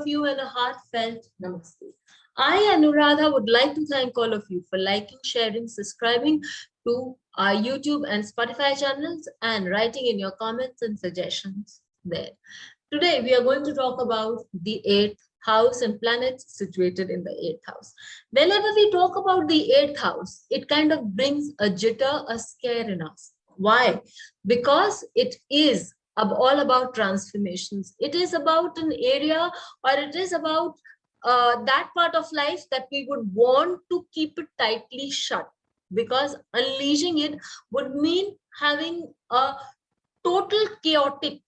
you and a heartfelt namaste. I, Anuradha, would like to thank all of you for liking, sharing, subscribing to our YouTube and Spotify channels and writing in your comments and suggestions there. Today, we are going to talk about the 8th house and planets situated in the 8th house. Whenever we talk about the 8th house, it kind of brings a jitter, a scare in us. Why? Because it is all about transformations. It is about an area, or it is about that part of life that we would want to keep it tightly shut, because unleashing it would mean having a total chaotic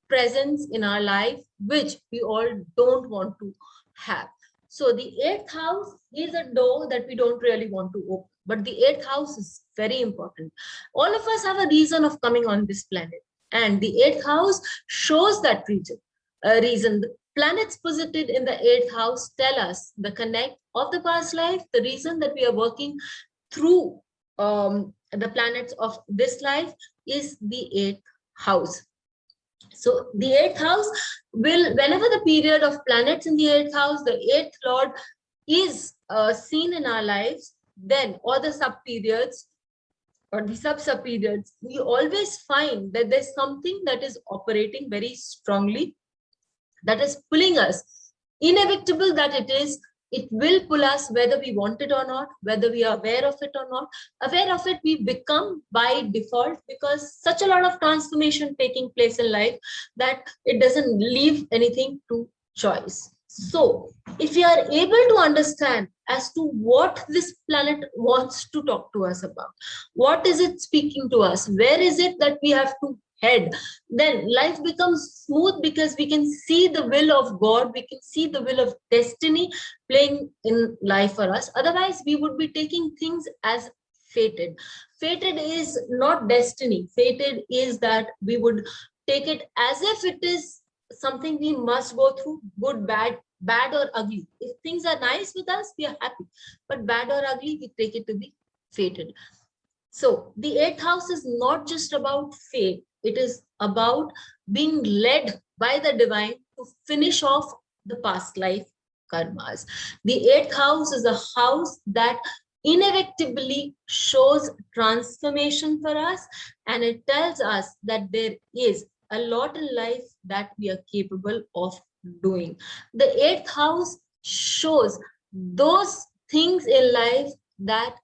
presence in our life, which we all don't want to have. So the 8th house is a door that we don't really want to open, but the 8th house is very important. All of us have a reason of coming on this planet, and the 8th house shows that reason. The planets posited in the 8th house tell us the connect of the past life, the reason that we are working through the planets of this life is the 8th house. So the 8th house will, whenever the period of planets in the 8th house, the 8th lord is seen in our lives, then all the sub-periods or the sub-periods, we always find that there's something that is operating very strongly, that is pulling us. Inevitable that it will pull us whether we want it or not, whether we are aware of it or not. Aware of it, we become by default, because such a lot of transformation taking place in life that it doesn't leave anything to choice. So if you are able to understand as to what this planet wants to talk to us about, what is it speaking to us, where is it that we have to head, then life becomes smooth, because we can see the will of God, we can see the will of destiny playing in life for us. Otherwise, we would be taking things as fated. Fated is not destiny. Fated is that we would take it as if it is something we must go through, good, bad or ugly. If things are nice with us, we are happy, but bad or ugly, we take it to be fated. So the 8th house is not just about fate. It is about being led by the divine to finish off the past life karmas. The 8th house is a house that inevitably shows transformation for us, and it tells us that there is a lot in life that we are capable of doing. The 8th house shows those things in life that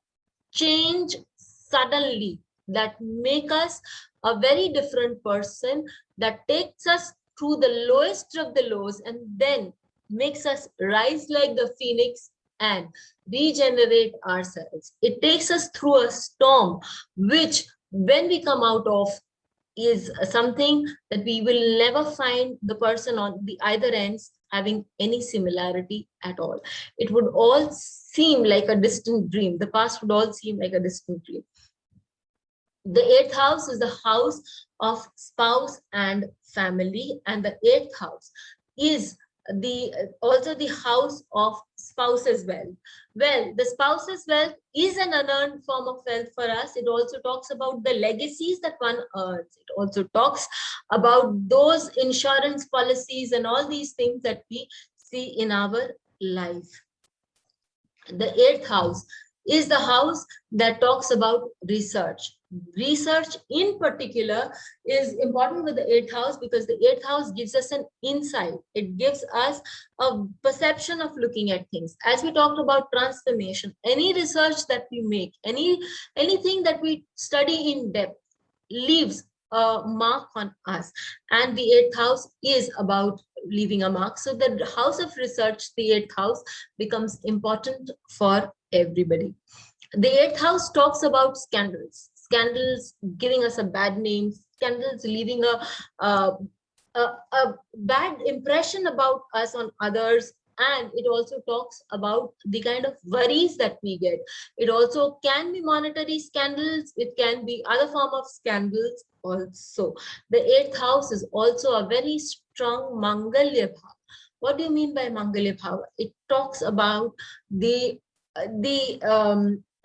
change suddenly, that make us a very different person, that takes us through the lowest of the lows and then makes us rise like the phoenix and regenerate ourselves. It takes us through a storm, which when we come out of is something that we will never find the person on the either ends having any similarity at all. It would all seem like a distant dream. The past would all seem like a distant dream. The 8th house is the house of spouse and family, and the 8th house is also the house of spouse's wealth. Well, the spouse's wealth is an unearned form of wealth for us. It also talks about the legacies that one earns. It also talks about those insurance policies and all these things that we see in our life. The 8th house is the house that talks about research. Research in particular is important with the 8th house, because the 8th house gives us an insight. It gives us a perception of looking at things. As we talked about transformation, any research that we make, anything that we study in depth leaves a mark on us, and the 8th house is about leaving a mark. So the house of research, the 8th house, becomes important for everybody. The 8th house talks about scandals giving us a bad name, scandals leaving a bad impression about us on others. And it also talks about the kind of worries that we get. It also can be monetary scandals. It can be other form of scandals also. The 8th house is also a very strong Mangalya bhava. What do you mean by Mangalya bhava? It talks about the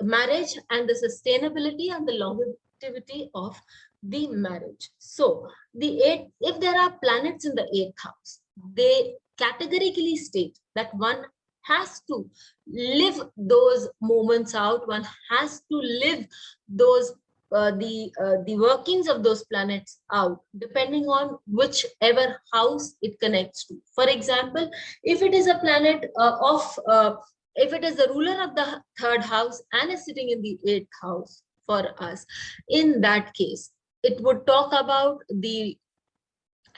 marriage and the sustainability and the longevity of the marriage. So if there are planets in the 8th house, they categorically state that one has to live those moments out. One has to live those the workings of those planets out, depending on whichever house it connects to. For example, if it is a planet if it is the ruler of the third house and is sitting in the eighth house for us, in that case, it would talk about the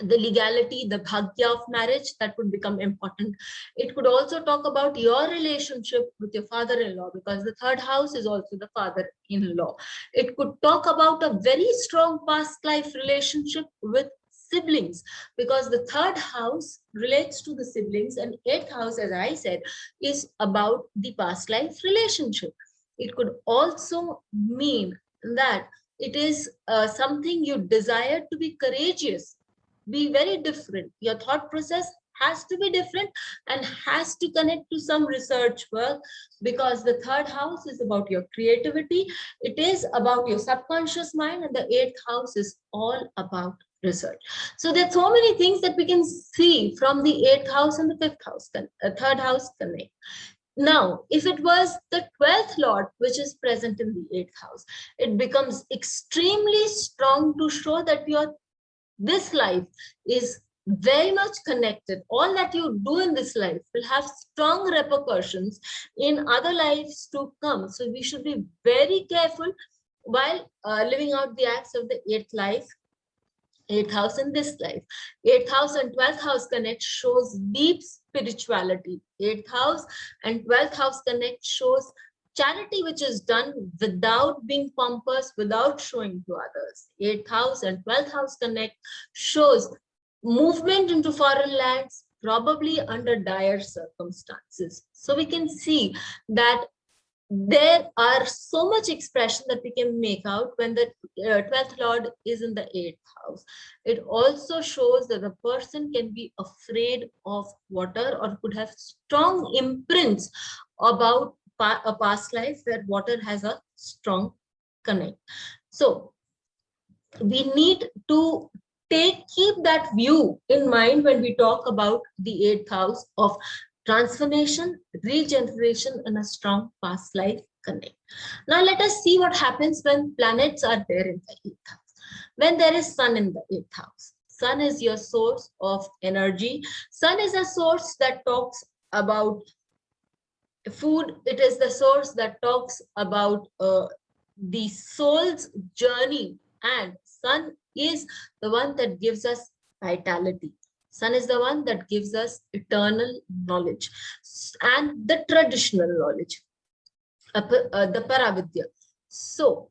legality, the bhagya of marriage that would become important. It could also talk about your relationship with your father-in-law, because the third house is also the father-in-law. It could talk about a very strong past life relationship with siblings, because the third house relates to the siblings, and eighth house, as I said, is about the past life relationship. It could also mean that it is something you desire to be courageous, be very different. Your thought process has to be different and has to connect to some research work, because the third house is about your creativity. It is about your subconscious mind, and the eighth house is all about research. So there are so many things that we can see from the eighth house and the fifth house, third house connect. Now, if it was the 12th Lord, which is present in the eighth house, it becomes extremely strong to show that this life is very much connected. All that you do in this life will have strong repercussions in other lives to come. So we should be very careful while living out the acts of the eighth house in this life. Eighth house and 12th house connect shows deep spirituality. Eighth house and 12th house connect shows charity which is done without being pompous, without showing to others. Eighth house and 12th house connect shows movement into foreign lands, probably under dire circumstances. So we can see that there are so much expression that we can make out when the 12th Lord is in the 8th house. It also shows that the person can be afraid of water, or could have strong imprints about a past life where water has a strong connect. So we need to keep that view in mind when we talk about the 8th house of transformation, regeneration, and a strong past life connect. Now let us see what happens when planets are there in the 8th house. When there is Sun in the 8th house. Sun is your source of energy. Sun is a source that talks about food. It is the source that talks about the soul's journey, and Sun is the one that gives us vitality. Sun is the one that gives us eternal knowledge and the traditional knowledge, the Paravidya. So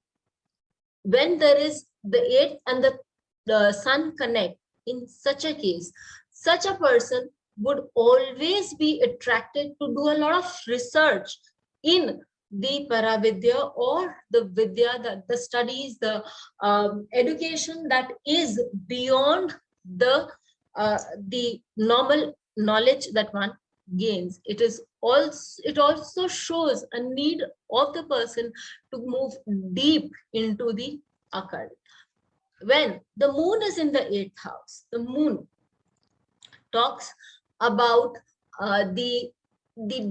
when there is the 8th and the Sun connect, in such a case, such a person would always be attracted to do a lot of research in the Paravidya, or the Vidya, the studies, the education that is beyond the normal knowledge that one gains. It also shows a need of the person to move deep into the occult. When the moon is in the 8th house, the moon talks about the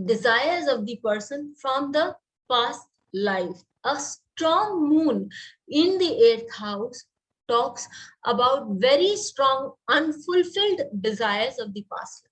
desires of the person from the past life. A strong moon in the 8th house talks about very strong unfulfilled desires of the past life.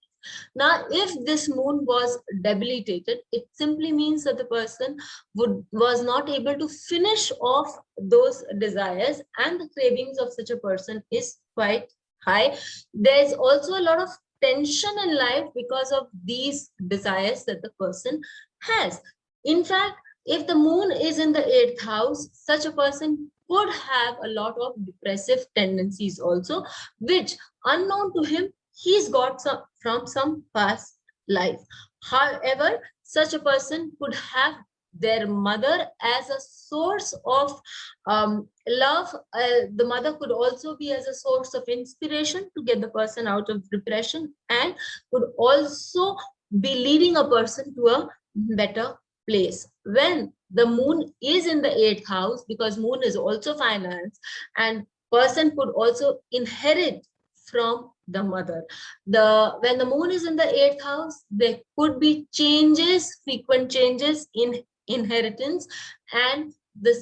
Now, if this moon was debilitated, it simply means that the person was not able to finish off those desires, and the cravings of such a person is quite high. There's also a lot of tension in life because of these desires that the person has. In fact, if the moon is in the 8th house, such a person could have a lot of depressive tendencies also, which unknown to him, he's got from some past life. However, such a person could have their mother as a source of love. The mother could also be as a source of inspiration to get the person out of depression, and could also be leading a person to a better place. When the moon is in the 8th house, because moon is also finance, and person could also inherit from the mother. When the moon is in the 8th house, there could be changes, frequent changes in inheritance, and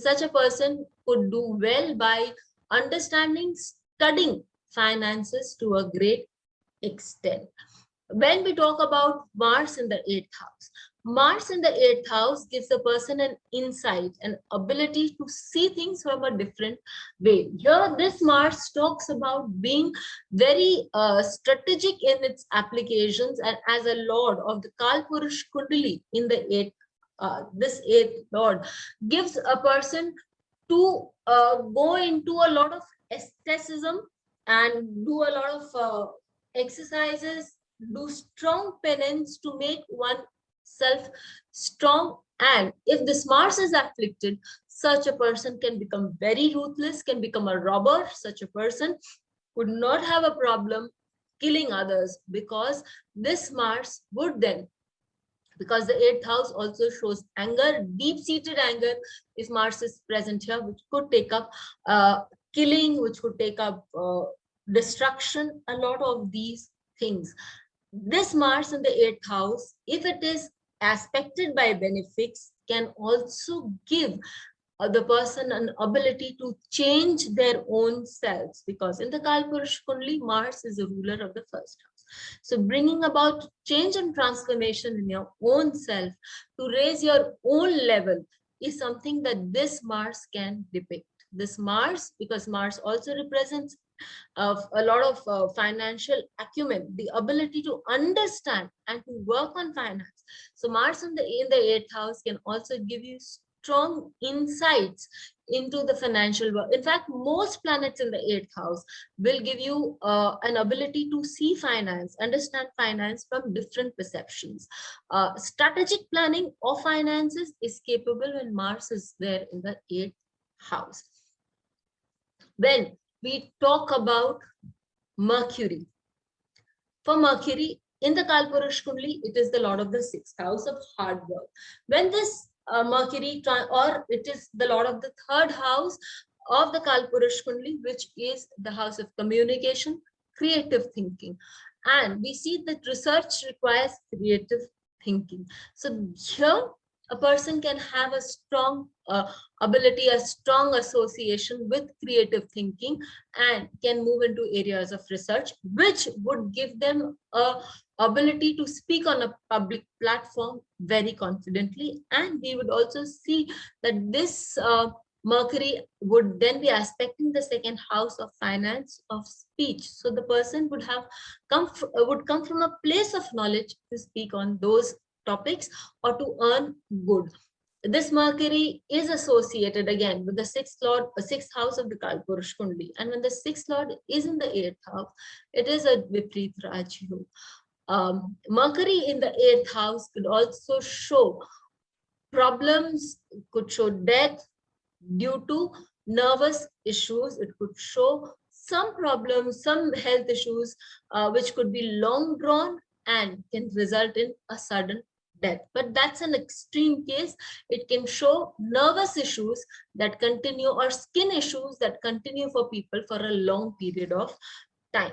such a person could do well by understanding, studying finances to a great extent. When we talk about Mars in the 8th house, Mars in the 8th house gives the person an insight, an ability to see things from a different way. Here, this Mars talks about being very strategic in its applications, and as a lord of the Kalpurush Kundali in the 8th, this 8th lord gives a person to go into a lot of aestheticism and do a lot of exercises, do strong penance to make oneself strong. And if this Mars is afflicted, such a person can become very ruthless, can become a robber. Such a person would not have a problem killing others, because this Mars would then, because the 8th house also shows anger, deep-seated anger, if Mars is present here, which could take up killing, which could take up destruction, a lot of these things. This Mars in the 8th house, if it is aspected by benefics, can also give the person an ability to change their own selves, because in the Kalpurush Kundali, Mars is a ruler of the 1st house. So bringing about change and transformation in your own self to raise your own level is something that this Mars can depict. This Mars, because Mars also represents a lot of financial acumen, the ability to understand and to work on finance. So Mars in the 8th house can also give you strong insights into the financial world. In fact, most planets in the 8th house will give you an ability to see finance, understand finance from different perceptions. Strategic planning of finances is capable when Mars is there in the 8th house. When we talk about Mercury, for Mercury in the Kalpurush Kundali, it is the lord of the 6th house of hard work. When this Mercury, or it is the lord of the 3rd house of the Kalpurush Kundali, which is the house of communication, creative thinking. And we see that research requires creative thinking. So here, a person can have a strong ability, a strong association with creative thinking, and can move into areas of research, which would give them a ability to speak on a public platform very confidently. And we would also see that this Mercury would then be aspecting the 2nd house of finance, of speech. So the person would have come from a place of knowledge to speak on those topics or to earn good. This Mercury is associated again with the 6th house of the Kalpurush Kundali. And when the 6th lord is in the 8th house, it is a Viprit Rajyog. Mercury in the 8th house could also show problems, could show death due to nervous issues. It could show some problems, some health issues, which could be long drawn and can result in a sudden death. But that's an extreme case. It can show nervous issues that continue, or skin issues that continue for people for a long period of time.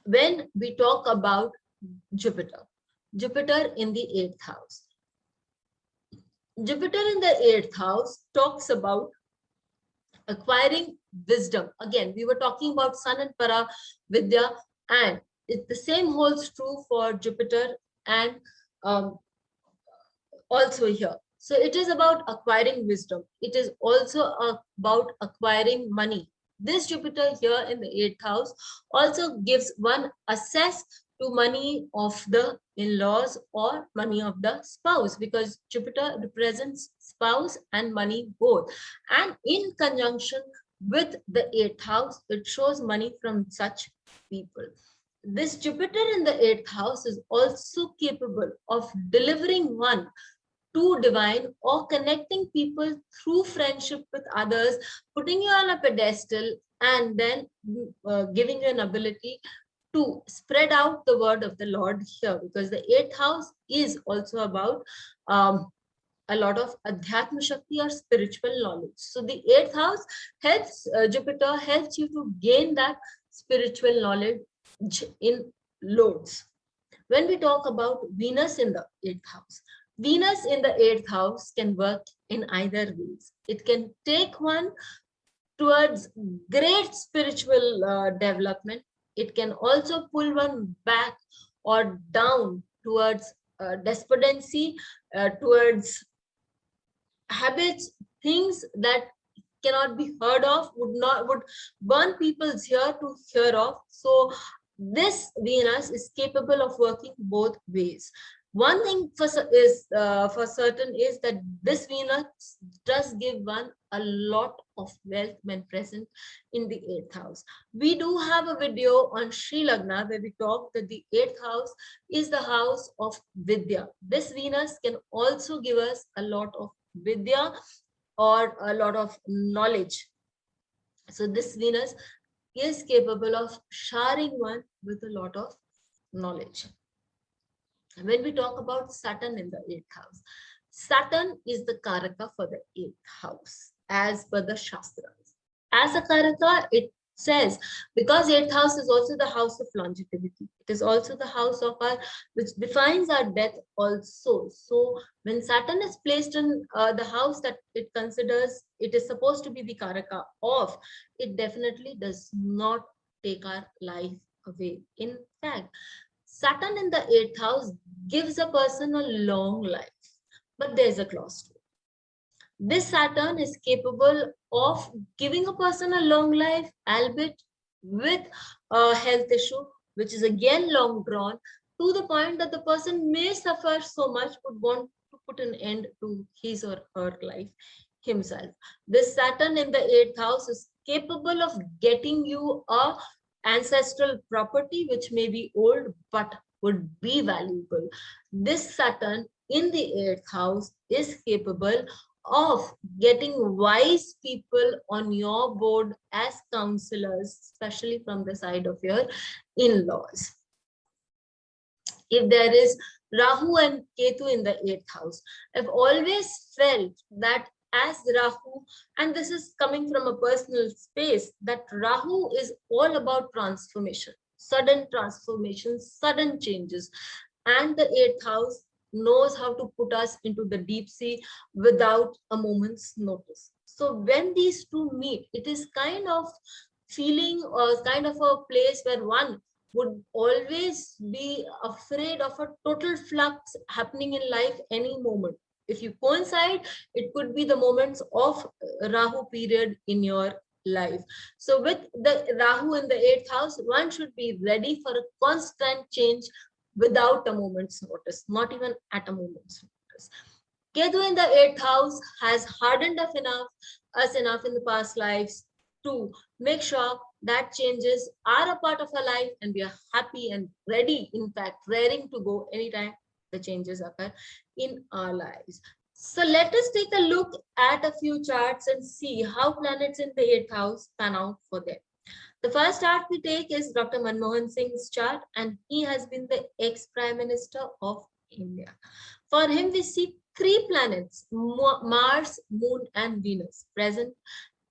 When we talk about Jupiter in the 8th house, Jupiter in the 8th house talks about acquiring wisdom. Again, we were talking about Sun and Para Vidya, and the same holds true for Jupiter and also here. So it is about acquiring wisdom. It is also about acquiring money. This Jupiter here in the 8th house also gives one access to money of the in-laws or money of the spouse, because Jupiter represents spouse and money both. And in conjunction with the 8th house, it shows money from such people. This Jupiter in the 8th house is also capable of delivering one to divine, or connecting people through friendship with others, putting you on a pedestal, and then giving you an ability to spread out the word of the Lord here, because the 8th house is also about a lot of Adhyatma Shakti or spiritual knowledge. So the 8th house helps, Jupiter helps you to gain that spiritual knowledge in loads. When we talk about Venus in the 8th house, Venus in the 8th house can work in either ways. It can take one towards great spiritual development. It can also pull one back or down towards despondency, towards habits, things that cannot be heard of, would burn people's ear to hear of. So this Venus is capable of working both ways. One thing for certain is that this Venus does give one a lot of wealth when present in the 8th house. We do have a video on Sri Lagna where we talk that the 8th house is the house of Vidya. This Venus can also give us a lot of Vidya or a lot of knowledge. So this Venus is capable of showering one with a lot of knowledge. When we talk about Saturn in the 8th house, Saturn is the Karaka for the 8th house as per the Shastras. As a Karaka, it says, because 8th house is also the house of longevity, it is also the house of our, which defines our death also. So when Saturn is placed in the house that it considers it is supposed to be the Karaka of, it definitely does not take our life away. In fact, Saturn in the 8th house gives a person a long life, but there's a clause to it. This Saturn is capable of giving a person a long life, albeit with a health issue, which is again long drawn, to the point that the person may suffer so much, would want to put an end to his or her life himself. This Saturn in the 8th house is capable of getting you a ancestral property which may be old but would be valuable. This Saturn in the 8th house is capable of getting wise people on your board as counselors, especially from the side of your in-laws. If there is Rahu and Ketu in the 8th house, I've always felt that as Rahu, and this is coming from a personal space, that Rahu is all about transformation, sudden transformations, sudden changes. And the 8th house knows how to put us into the deep sea without a moment's notice. So when these two meet, it is kind of feeling or kind of a place where one would always be afraid of a total flux happening in life any moment. If you coincide, it could be the moments of Rahu period in your life. So with the Rahu in the 8th house, one should be ready for a constant change without a moment's notice, not even at a moment's notice. Ketu in the 8th house has hardened us enough in the past lives to make sure that changes are a part of our life and we are happy and ready, in fact, raring to go anytime the changes occur in our lives. So let us take a look at a few charts and see how planets in the 8th house pan out for them. The first chart we take is Dr. MANMOHAN Singh's chart, and he has been the ex-Prime Minister of India. For him, we see three planets, Mars, Moon, and Venus, present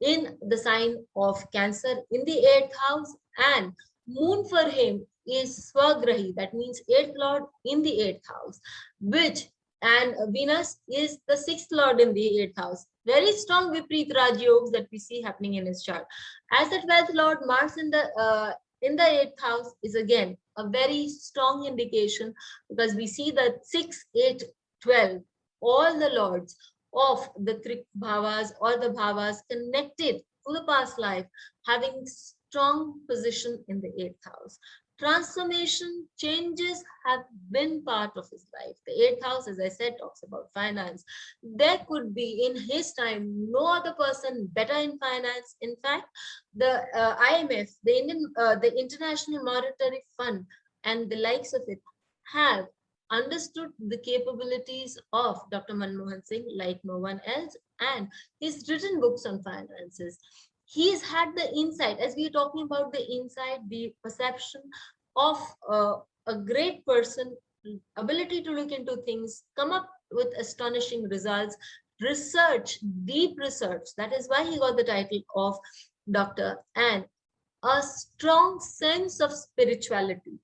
in the sign of Cancer in the 8th house, and Moon for him is Swagrahi, that means 8th Lord in the 8th house, and Venus is the 6th Lord in the 8th house. Very strong Vipreet Raj yogas that we see happening in his chart. As the 12th Lord, Mars in the 8th house is again a very strong indication, because we see that 6, 8, 12, all the lords of the Trik Bhavas or the Bhavas connected to the past life, having strong position in the 8th house. Transformation, changes have been part of his life. The 8th house, as I said, talks about finance. There could be in his time no other person better in finance. In fact, the IMF, the International Monetary Fund, and the likes of it have understood the capabilities of Dr. MANMOHAN Singh like no one else, and he's written books on finances. He's had the insight, as we are talking about the insight, the perception of a great person, ability to look into things, come up with astonishing results, research, deep research. That is why he got the title of doctor. And a strong sense of spirituality.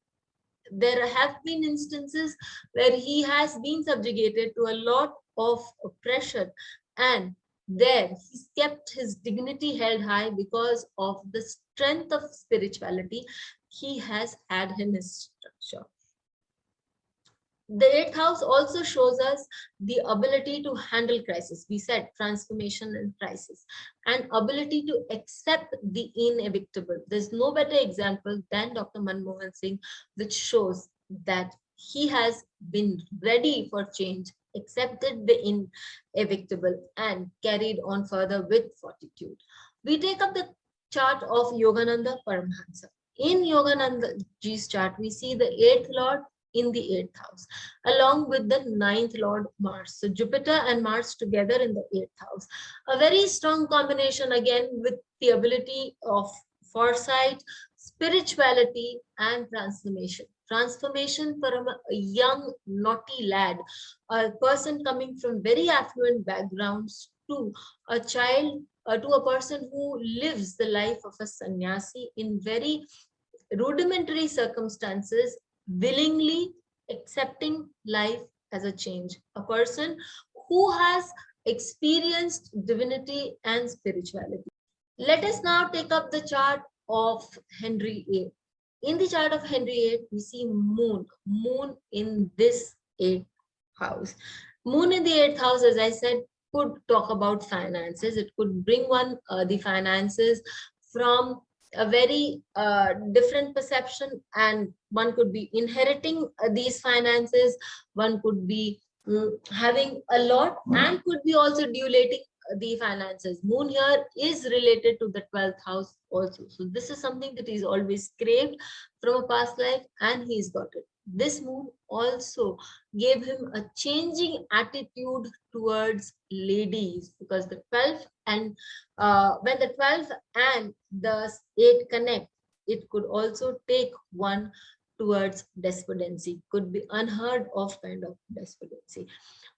There have been instances where he has been subjugated to a lot of pressure, and there he's kept his dignity held high because of the strength of spirituality he has had in his structure. The eighth house also shows us the ability to handle crisis. We said transformation and crisis, and ability to accept the inevitable. There's no better example than Dr. MANMOHAN Singh, which shows that he has been ready for change, accepted the inevitable, and carried on further with fortitude. We take up the chart of Yogananda Paramhansa. In Yoganandaji's chart, we see the eighth lord in the eighth house, along with the ninth lord Mars. So Jupiter and Mars together in the eighth house. A very strong combination again with the ability of foresight, spirituality, and transformation. Transformation for a young, naughty lad, a person coming from very affluent backgrounds, to a child, to a person who lives the life of a sannyasi in very rudimentary circumstances, willingly accepting life as a change. A person who has experienced divinity and spirituality. Let us now take up the chart of Henry VIII. In the chart of Henry VIII, we see moon in this eighth house. Moon in the eighth house, as I said, could talk about finances. It could bring one the finances from a very different perception, and one could be inheriting these finances, one could be having a lot, and could be also duelating the finances. Moon here is related to the 12th house also. So this is something that he's always craved from a past life, and he's got it. This moon also gave him a changing attitude towards ladies, because the 12th and when the 12th and the 8th connect, it could also take one towards despondency, could be unheard of kind of despondency.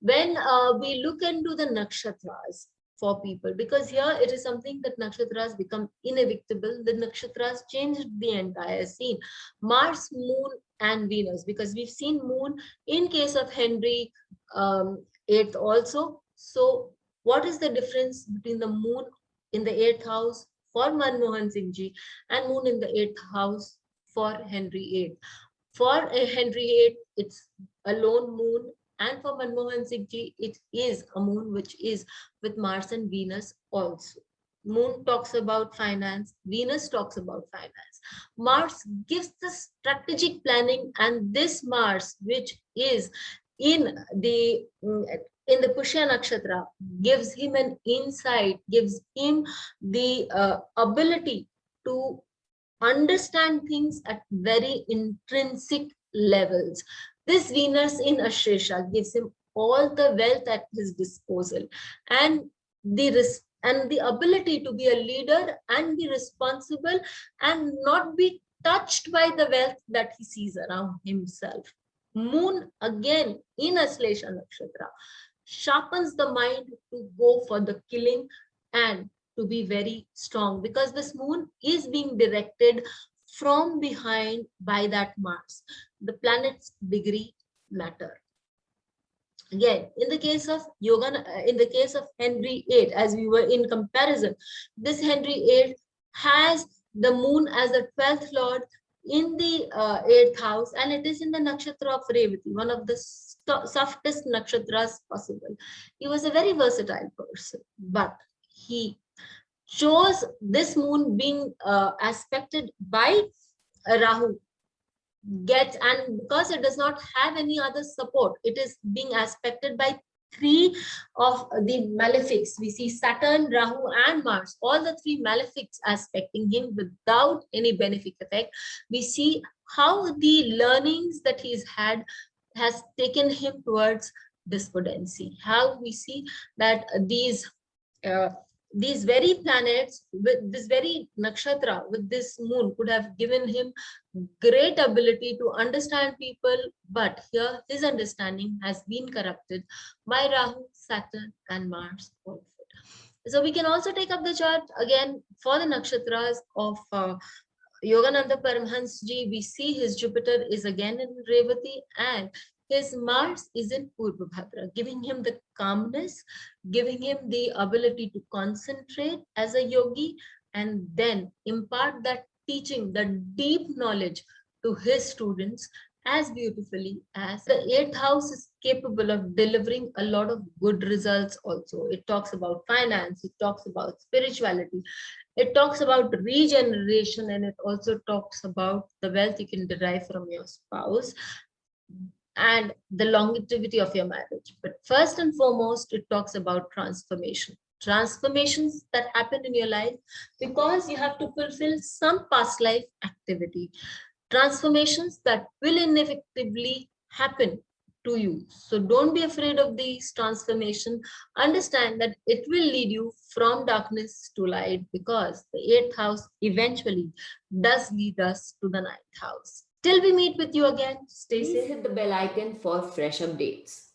When we look into the nakshatras for people, because here it is something that nakshatras become inevitable, the nakshatras changed the entire scene. Mars, Moon, and Venus, because we've seen Moon in case of Henry VIII also. So what is the difference between the Moon in the 8th house for MANMOHAN Singh ji and Moon in the 8th house for Henry VIII? For Henry VIII, it's a lone moon, and for MANMOHAN Singh ji, it is a moon which is with Mars and Venus also. Moon talks about finance, Venus talks about finance. Mars gives the strategic planning, and this Mars, which is in the Pushya Nakshatra, gives him an insight, gives him the ability to understand things at very intrinsic levels. This Venus in Ashresha gives him all the wealth at his disposal, and the ability to be a leader and be responsible and not be touched by the wealth that he sees around himself. Moon again in Aslesha Nakshatra sharpens the mind to go for the killing and to be very strong, because this moon is being directed from behind by that Mars. The planet's degree matter. Again, in the case of in the case of Henry VIII, as we were in comparison, this Henry VIII has the moon as the 12th lord in the 8th house, and it is in the nakshatra of Revati, one of the softest nakshatras possible. He was a very versatile person, but he chose this moon being aspected by Rahu, and because it does not have any other support, it is being aspected by 3 of the malefics. We see Saturn, Rahu, and Mars, all the 3 malefics aspecting him without any benefic effect. We see how the learnings that he's had has taken him towards despondency. How we see that these very planets with this very nakshatra, with this moon, could have given him great ability to understand people, but here his understanding has been corrupted by Rahu, Saturn, and Mars. So we can also take up the chart again for the nakshatras of Yogananda Paramhans ji, we see his Jupiter is again in Revati and his Mars is in Purva Bhadra, giving him the calmness, giving him the ability to concentrate as a yogi and then impart that teaching, that deep knowledge to his students as beautifully as the eighth house is capable of delivering a lot of good results also. It talks about finance, it talks about spirituality, it talks about regeneration, and it also talks about the wealth you can derive from your spouse and the longevity of your marriage. But first and foremost, it talks about transformation. Transformations that happen in your life because you have to fulfill some past life activity. Transformations that will inevitably happen to you. So don't be afraid of these transformation. Understand that it will lead you from darkness to light because the eighth house eventually does lead us to the ninth house. Till we meet with you again, stay Please safe. hit the bell icon for fresh updates.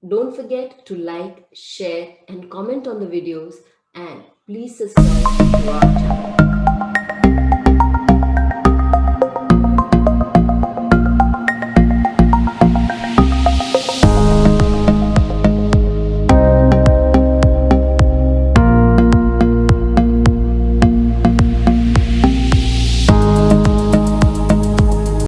Don't forget to like, share, and comment on the videos, and please subscribe to our channel.